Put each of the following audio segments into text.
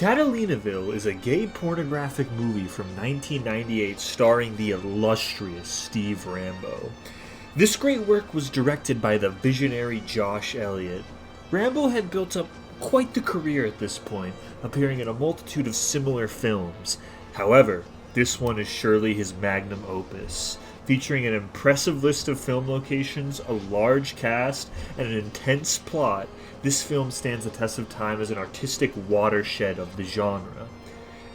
CatalinaVille is a gay pornographic movie from 1998 starring the illustrious Steve Rambo. This great work was directed by the visionary Josh Elliott. Rambo had built up quite the career at this point, appearing in a multitude of similar films. However, this one is surely his magnum opus. Featuring an impressive list of film locations, a large cast, and an intense plot, this film stands the test of time as an artistic watershed of the genre.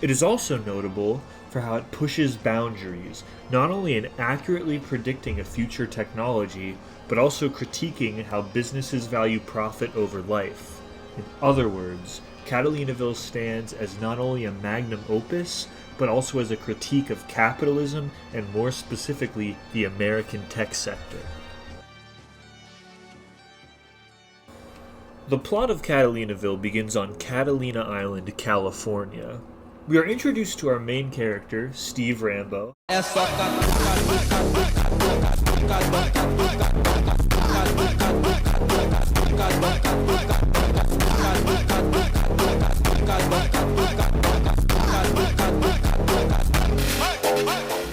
It is also notable for how it pushes boundaries, not only in accurately predicting a future technology, but also critiquing how businesses value profit over life. In other words, CatalinaVille stands as not only a magnum opus, but also as a critique of capitalism and more specifically the American tech sector. The plot of CatalinaVille begins on Catalina Island, California. We are introduced to our main character, Steve Rambo,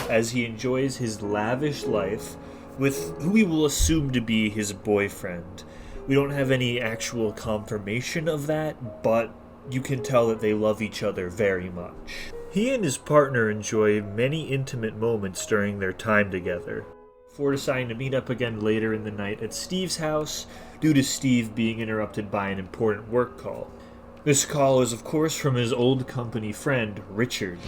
as he enjoys his lavish life with who we will assume to be his boyfriend. We don't have any actual confirmation of that, but you can tell that they love each other very much. He and his partner enjoy many intimate moments during their time together, before deciding to meet up again later in the night at Steve's house, due to Steve being interrupted by an important work call. This call is of course from his old company friend, Richard.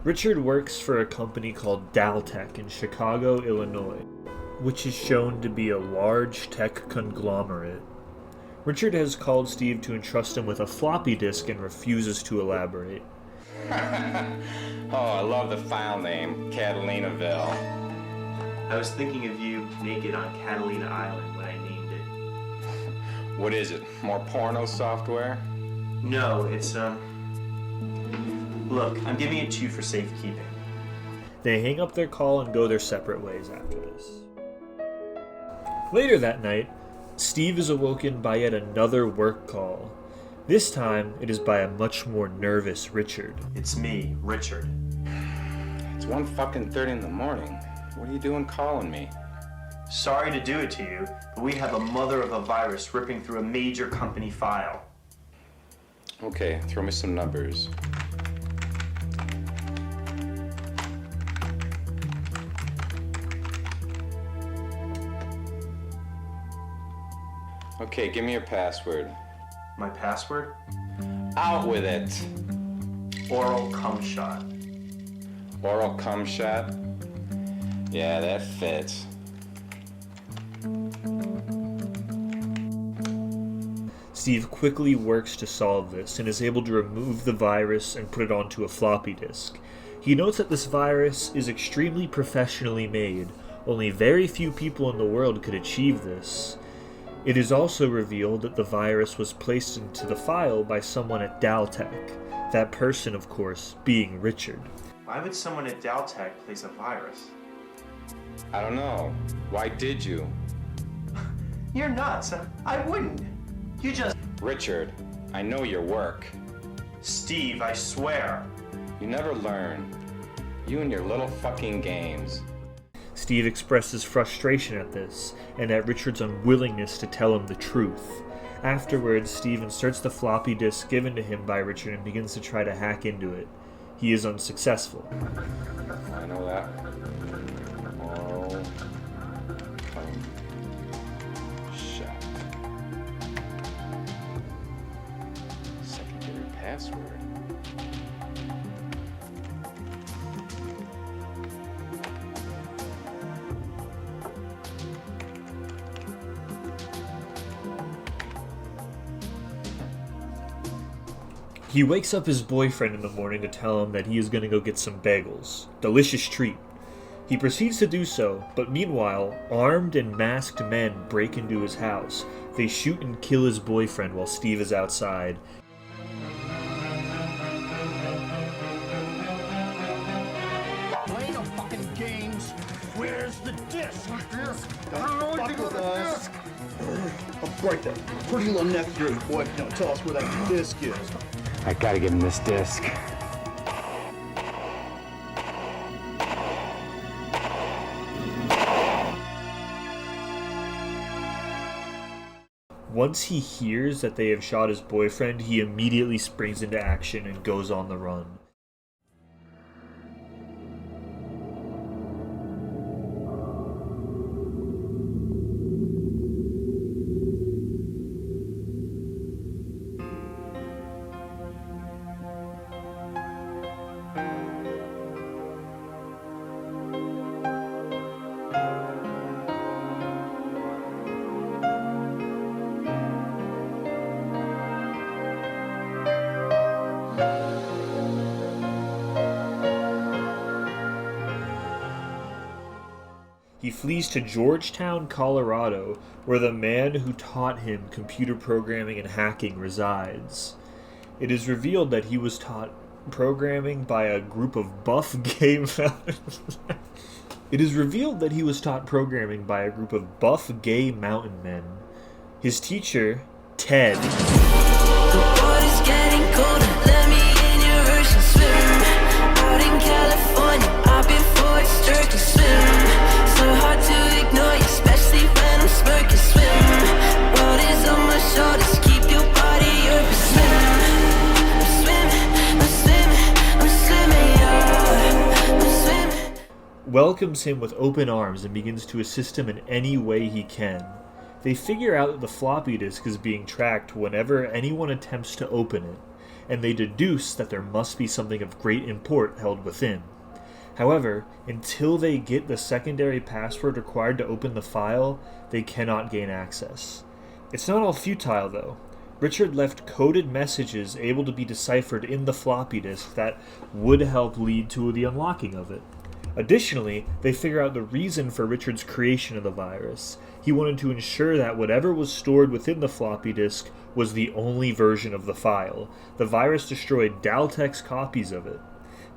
Richard works for a company called Daltech in Chicago, Illinois, which is shown to be a large tech conglomerate. Richard has called Steve to entrust him with a floppy disk and refuses to elaborate. Oh, I love the file name, CatalinaVille. I was thinking of you naked on Catalina Island when I named it. What is it, more porno software? No, it's, Look, I'm giving it to you for safekeeping. They hang up their call and go their separate ways after this. Later that night, Steve is awoken by yet another work call. This time, it is by a much more nervous Richard. It's me, Richard. It's 1:30 in the morning. What are you doing calling me? Sorry to do it to you, but we have a mother of a virus ripping through a major company file. Okay, throw me some numbers. Okay, give me your password. My password? Out with it. Oral cum shot. Oral cum shot? Yeah, that fits. Steve quickly works to solve this and is able to remove the virus and put it onto a floppy disk. He notes that this virus is extremely professionally made. Only very few people in the world could achieve this. It is also revealed that the virus was placed into the file by someone at Daltech. That person, of course, being Richard. Why would someone at Daltech place a virus? I don't know. Why did you? You're nuts. I wouldn't. You just... Richard, I know your work. Steve, I swear. You never learn. You and your little fucking games. Steve expresses frustration at this, and at Richard's unwillingness to tell him the truth. Afterwards, Steve inserts the floppy disk given to him by Richard and begins to try to hack into it. He is unsuccessful. I know that. Oral cum shot. Secondary password. He wakes up his boyfriend in the morning to tell him that he is going to go get some bagels. Delicious treat. He proceeds to do so, but meanwhile, armed and masked men break into his house, They shoot and kill his boyfriend while Steve is outside. Play no fucking games. Where's the disc? I don't know anything about the disc. Oh, right there. Pretty low neck here, boy. Now tell us where that disc is. I gotta give him this disc. Once he hears that they have shot his boyfriend, he immediately springs into action and goes on the run. He flees to Georgetown, Colorado, where the man who taught him computer programming and hacking resides. It is revealed that he was taught programming by a group of buff gay mountain men. His teacher, Ted, The water's getting colder, let me in your ocean swim. Out in California, I've been forced to swim. So hard to ignore you, especially when I'm smirking. Swim, world is on my shoulders, keep your body open. Swim, I'm swimming, I'm swimming, I'm swimming, yeah. I'm swimming. welcomes him with open arms and begins to assist him in any way he can. They figure out that the floppy disk is being tracked whenever anyone attempts to open it, and they deduce that there must be something of great import held within. However, until they get the secondary password required to open the file, they cannot gain access. It's not all futile, though. Richard left coded messages able to be deciphered in the floppy disk that would help lead to the unlocking of it. Additionally, they figure out the reason for Richard's creation of the virus. He wanted to ensure that whatever was stored within the floppy disk was the only version of the file. The virus destroyed Daltec's copies of it,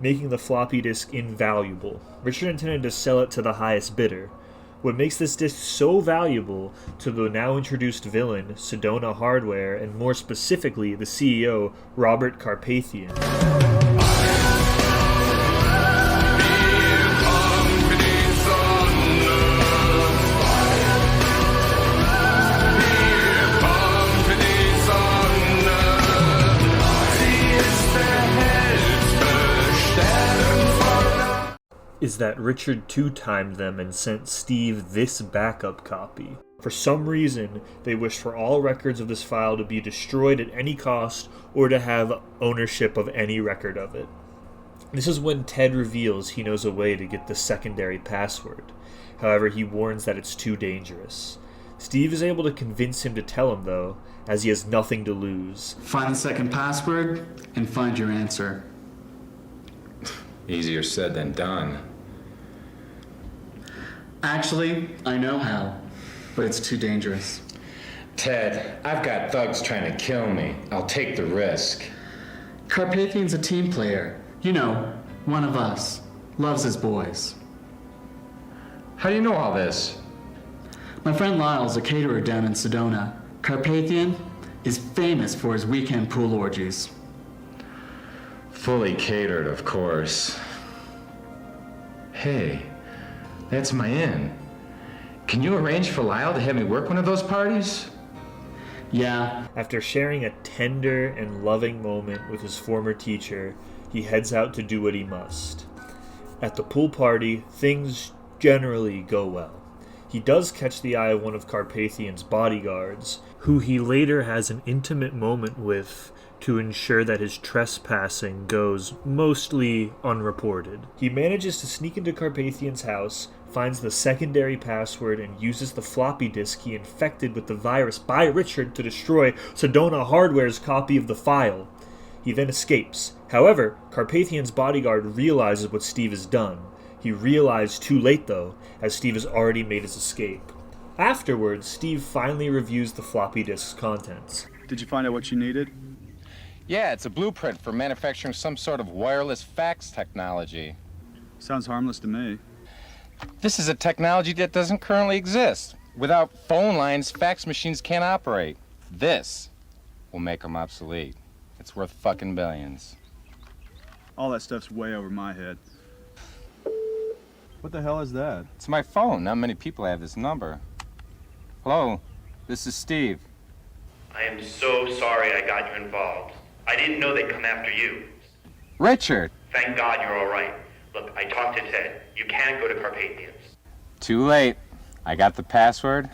making the floppy disk invaluable. Richard intended to sell it to the highest bidder. What makes this disk so valuable to the now introduced villain, Sedona Hardware, and more specifically the CEO, Robert Carpathian, is that Richard two-timed them and sent Steve this backup copy. For some reason, they wished for all records of this file to be destroyed at any cost or to have ownership of any record of it. This is when Ted reveals he knows a way to get the secondary password. However, he warns that it's too dangerous. Steve is able to convince him to tell him, though, as he has nothing to lose. Find the second password and find your answer. Easier said than done. Actually, I know how, but it's too dangerous. Ted, I've got thugs trying to kill me. I'll take the risk. Carpathian's a team player. You know, one of us. Loves his boys. How do you know all this? My friend Lyle's a caterer down in Sedona. Carpathian is famous for his weekend pool orgies. Fully catered, of course. Hey, that's my inn. Can you arrange for Lyle to have me work one of those parties? Yeah, After sharing a tender and loving moment with his former teacher, he heads out to do what he must. At the pool party, things generally go well. He does catch the eye of one of Carpathian's bodyguards, who he later has an intimate moment with to ensure that his trespassing goes mostly unreported. He manages to sneak into Carpathian's house, finds the secondary password, and uses the floppy disk he infected with the virus by Richard to destroy Sedona Hardware's copy of the file. He then escapes. However, Carpathian's bodyguard realizes what Steve has done. He realized too late, though, as Steve has already made his escape. Afterwards, Steve finally reviews the floppy disk's contents. Did you find out what you needed? Yeah, it's a blueprint for manufacturing some sort of wireless fax technology. Sounds harmless to me. This is a technology that doesn't currently exist. Without phone lines, fax machines can't operate. This will make them obsolete. It's worth fucking billions. All that stuff's way over my head. What the hell is that? It's my phone. Not many people have this number. Hello, this is Steve. I am so sorry I got you involved. I didn't know they'd come after you. Richard! Thank God you're all right. Look, I talked to Ted. You can't go to Carpathians. Too late. I got the password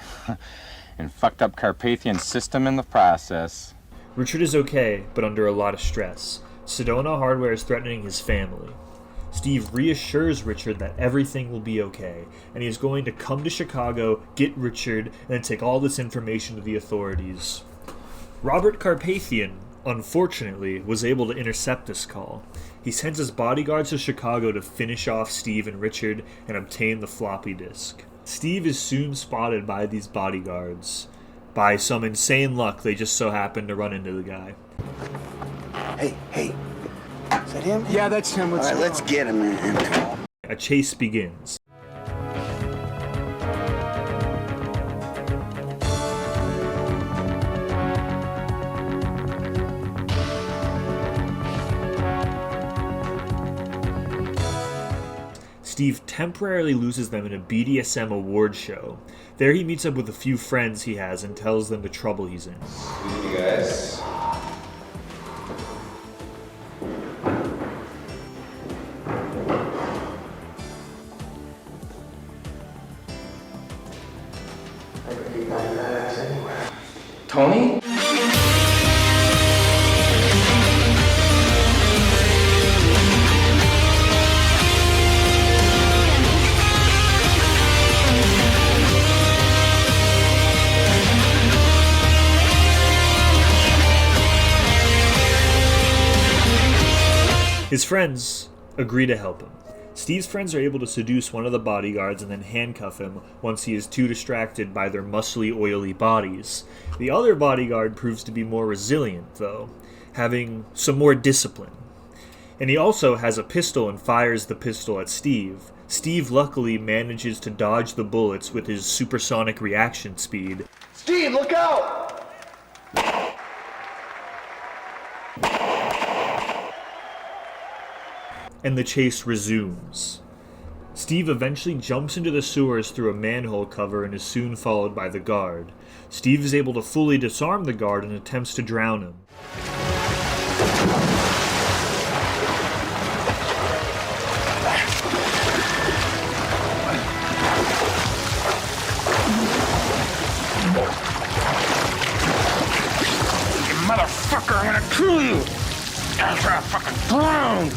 and fucked up Carpathian's system in the process. Richard is okay, but under a lot of stress. Sedona Hardware is threatening his family. Steve reassures Richard that everything will be okay, and he is going to come to Chicago, get Richard, and then take all this information to the authorities. Robert Carpathian, unfortunately, was able to intercept this call. He sends his bodyguards to Chicago to finish off Steve and Richard and obtain the floppy disk. Steve is soon spotted by these bodyguards. By some insane luck, they just so happen to run into the guy. Hey. Is that him? Yeah, that's him. All right, let's get him, man. A chase begins. Steve temporarily loses them in a BDSM award show. There he meets up with a few friends he has and tells them the trouble he's in. Excuse me, guys. Tony? His friends agree to help him. Steve's friends are able to seduce one of the bodyguards and then handcuff him once he is too distracted by their muscly, oily bodies. The other bodyguard proves to be more resilient, though, having some more discipline. And he also has a pistol and fires the pistol at Steve. Steve luckily manages to dodge the bullets with his supersonic reaction speed. Steve, look out! And the chase resumes. Steve eventually jumps into the sewers through a manhole cover and is soon followed by the guard. Steve is able to fully disarm the guard and attempts to drown him. You motherfucker, I'm gonna kill you! After I fucking drown!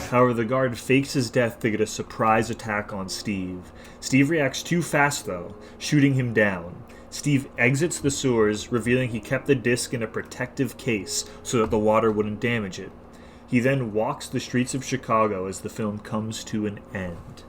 However, the guard fakes his death to get a surprise attack on Steve. Steve reacts too fast, though, shooting him down. Steve exits the sewers, revealing he kept the disc in a protective case so that the water wouldn't damage it. He then walks the streets of Chicago as the film comes to an end.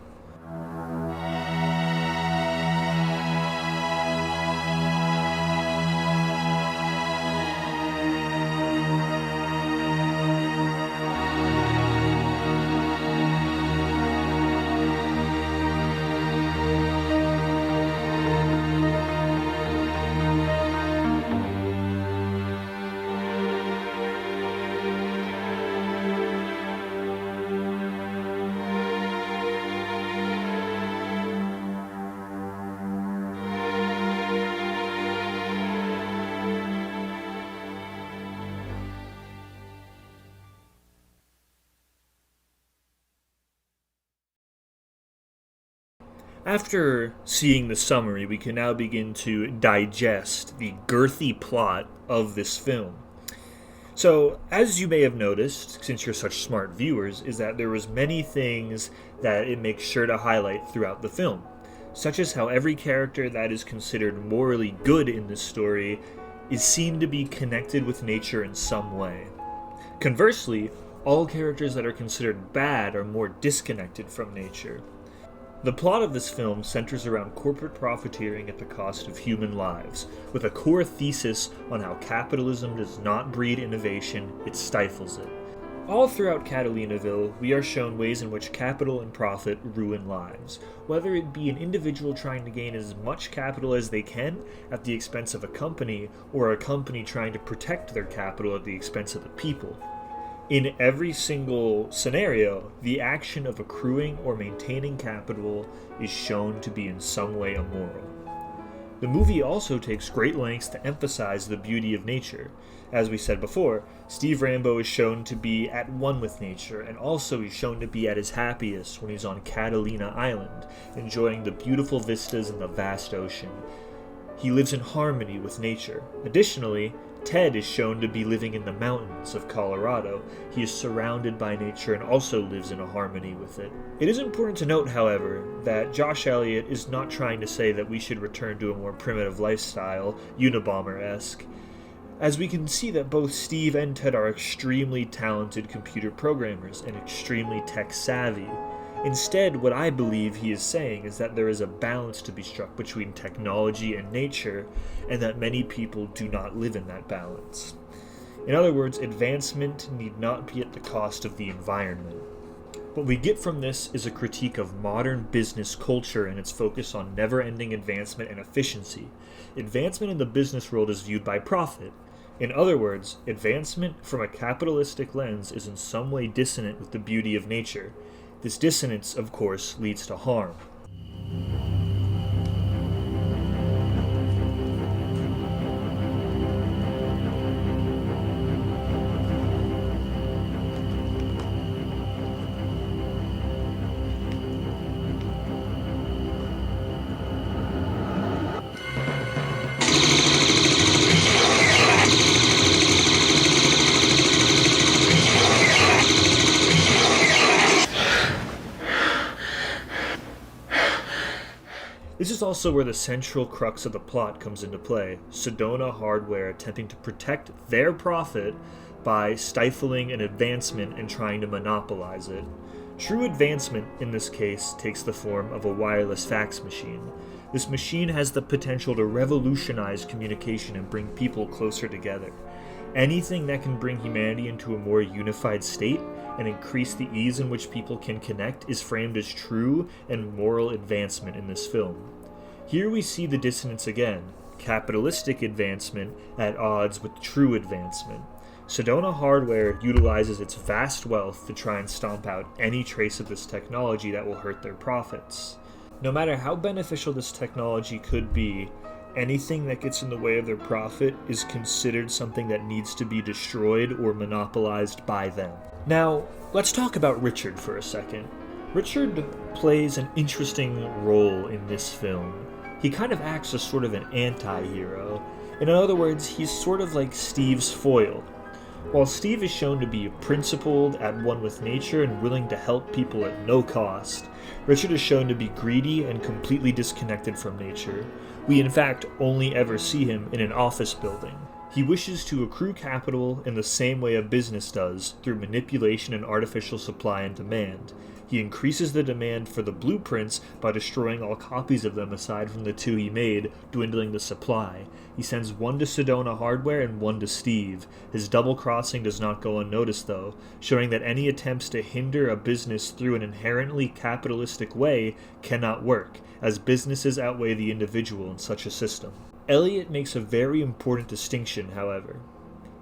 After seeing the summary, we can now begin to digest the girthy plot of this film. So, as you may have noticed, since you're such smart viewers, is that there was many things that it makes sure to highlight throughout the film, such as how every character that is considered morally good in this story is seen to be connected with nature in some way. Conversely, all characters that are considered bad are more disconnected from nature. The plot of this film centers around corporate profiteering at the cost of human lives, with a core thesis on how capitalism does not breed innovation, it stifles it. All throughout CatalinaVille, we are shown ways in which capital and profit ruin lives, whether it be an individual trying to gain as much capital as they can at the expense of a company, or a company trying to protect their capital at the expense of the people. In every single scenario, the action of accruing or maintaining capital is shown to be in some way immoral. The movie also takes great lengths to emphasize the beauty of nature. As we said before, Steve Rambo is shown to be at one with nature, and also he's shown to be at his happiest when he's on Catalina Island, enjoying the beautiful vistas and the vast ocean. He lives in harmony with nature. Additionally, Ted is shown to be living in the mountains of Colorado. He is surrounded by nature and also lives in a harmony with it. It is important to note, however, that Josh Elliott is not trying to say that we should return to a more primitive lifestyle, Unabomber-esque, as we can see that both Steve and Ted are extremely talented computer programmers and extremely tech-savvy. Instead, what I believe he is saying is that there is a balance to be struck between technology and nature, and that many people do not live in that balance. In other words, advancement need not be at the cost of the environment. What we get from this is a critique of modern business culture and its focus on never-ending advancement and efficiency. Advancement in the business world is viewed by profit. In other words, advancement from a capitalistic lens is in some way dissonant with the beauty of nature. This dissonance, of course, leads to harm. This is also where the central crux of the plot comes into play, Sedona Hardware attempting to protect their profit by stifling an advancement and trying to monopolize it. True advancement, in this case, takes the form of a wireless fax machine. This machine has the potential to revolutionize communication and bring people closer together. Anything that can bring humanity into a more unified state and increase the ease in which people can connect is framed as true and moral advancement in this film. Here we see the dissonance again, capitalistic advancement at odds with true advancement. Sedona Hardware utilizes its vast wealth to try and stomp out any trace of this technology that will hurt their profits. No matter how beneficial this technology could be, anything that gets in the way of their profit is considered something that needs to be destroyed or monopolized by them. Now, let's talk about Richard for a second. Richard plays an interesting role in this film. He kind of acts as sort of an anti-hero. In other words, he's sort of like Steve's foil. While Steve is shown to be principled, at one with nature, and willing to help people at no cost, Richard is shown to be greedy and completely disconnected from nature. We in fact only ever see him in an office building. He wishes to accrue capital in the same way a business does, through manipulation and artificial supply and demand. He increases the demand for the blueprints by destroying all copies of them aside from the 2 he made, dwindling the supply. He sends one to Sedona Hardware and one to Steve. His double-crossing does not go unnoticed, though, showing that any attempts to hinder a business through an inherently capitalistic way cannot work, as businesses outweigh the individual in such a system. Elliot makes a very important distinction, however.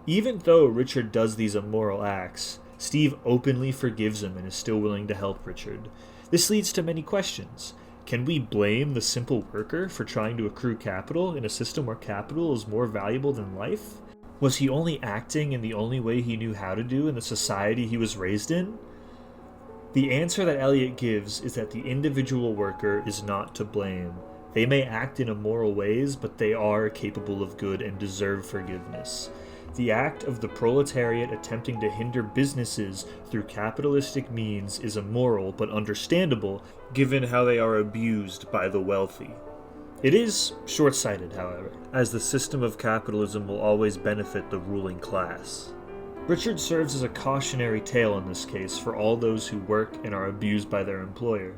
Even though Richard does these immoral acts, Steve openly forgives him and is still willing to help Richard. This leads to many questions. Can we blame the simple worker for trying to accrue capital in a system where capital is more valuable than life? Was he only acting in the only way he knew how to do in the society he was raised in? The answer that Elliot gives is that the individual worker is not to blame. They may act in immoral ways, but they are capable of good and deserve forgiveness. The act of the proletariat attempting to hinder businesses through capitalistic means is immoral but understandable, given how they are abused by the wealthy. It is short-sighted, however, as the system of capitalism will always benefit the ruling class. Richard serves as a cautionary tale in this case for all those who work and are abused by their employer.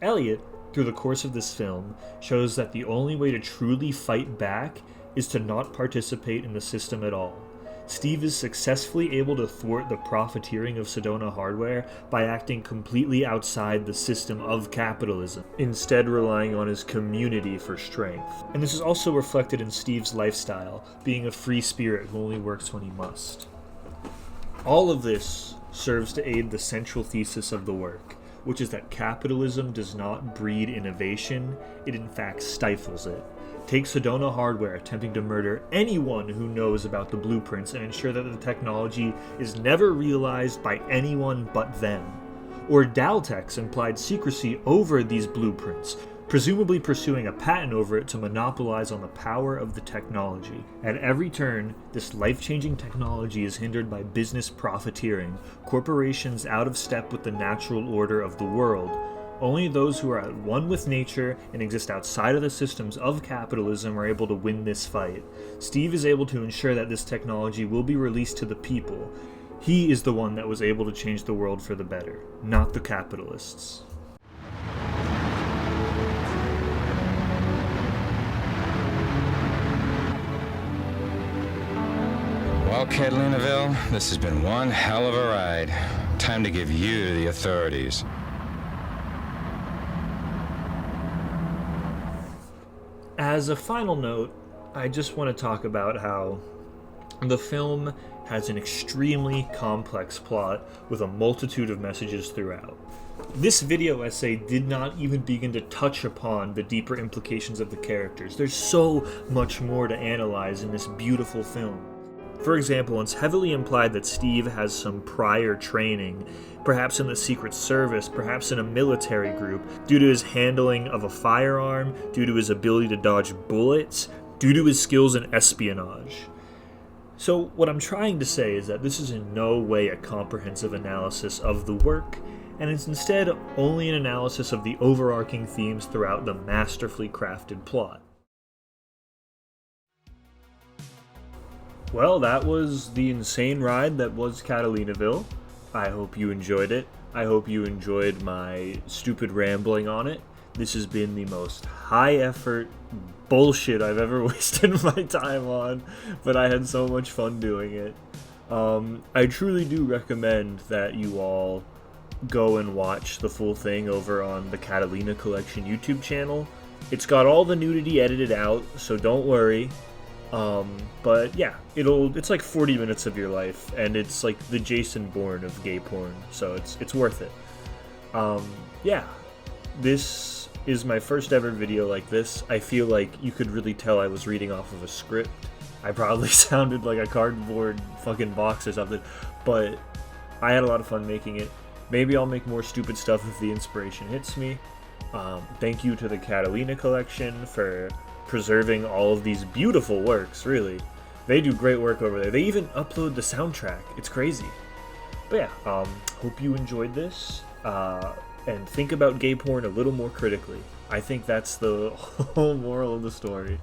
Elliot, through the course of this film, shows that the only way to truly fight back is to not participate in the system at all. Steve is successfully able to thwart the profiteering of Sedona Hardware by acting completely outside the system of capitalism, instead relying on his community for strength. And this is also reflected in Steve's lifestyle, being a free spirit who only works when he must. All of this serves to aid the central thesis of the work, which is that capitalism does not breed innovation, it in fact stifles it. Take Sedona Hardware attempting to murder anyone who knows about the blueprints and ensure that the technology is never realized by anyone but them. Or Daltech's implied secrecy over these blueprints, presumably pursuing a patent over it to monopolize on the power of the technology. At every turn, this life-changing technology is hindered by business profiteering, corporations out of step with the natural order of the world. Only those who are at one with nature and exist outside of the systems of capitalism are able to win this fight. Steve is able to ensure that this technology will be released to the people. He is the one that was able to change the world for the better, not the capitalists. Well, CatalinaVille, this has been one hell of a ride. Time to give you the authorities. As a final note, I just want to talk about how the film has an extremely complex plot with a multitude of messages throughout. This video essay did not even begin to touch upon the deeper implications of the characters. There's so much more to analyze in this beautiful film. For example, it's heavily implied that Steve has some prior training, perhaps in the Secret Service, perhaps in a military group, due to his handling of a firearm, due to his ability to dodge bullets, due to his skills in espionage. So what I'm trying to say is that this is in no way a comprehensive analysis of the work, and it's instead only an analysis of the overarching themes throughout the masterfully crafted plot. Well, that was the insane ride that was CatalinaVille. I hope you enjoyed it. I hope you enjoyed my stupid rambling on it. This has been the most high-effort bullshit I've ever wasted my time on, but I had so much fun doing it. I truly do recommend that you all go and watch the full thing over on the Catalina Collection YouTube channel. It's got all the nudity edited out, so don't worry. But yeah, it's like 40 minutes of your life, and it's like the Jason Bourne of gay porn, so it's worth it. Yeah, this is my first ever video like this. I feel like you could really tell I was reading off of a script. I probably sounded like a cardboard fucking box or something, but I had a lot of fun making it. Maybe I'll make more stupid stuff if the inspiration hits me. Thank you to the Catalina Collection for preserving all of these beautiful works, really. They do great work over there. They even upload the soundtrack. It's crazy. But yeah, hope you enjoyed this, and think about gay porn a little more critically. I think that's the whole moral of the story.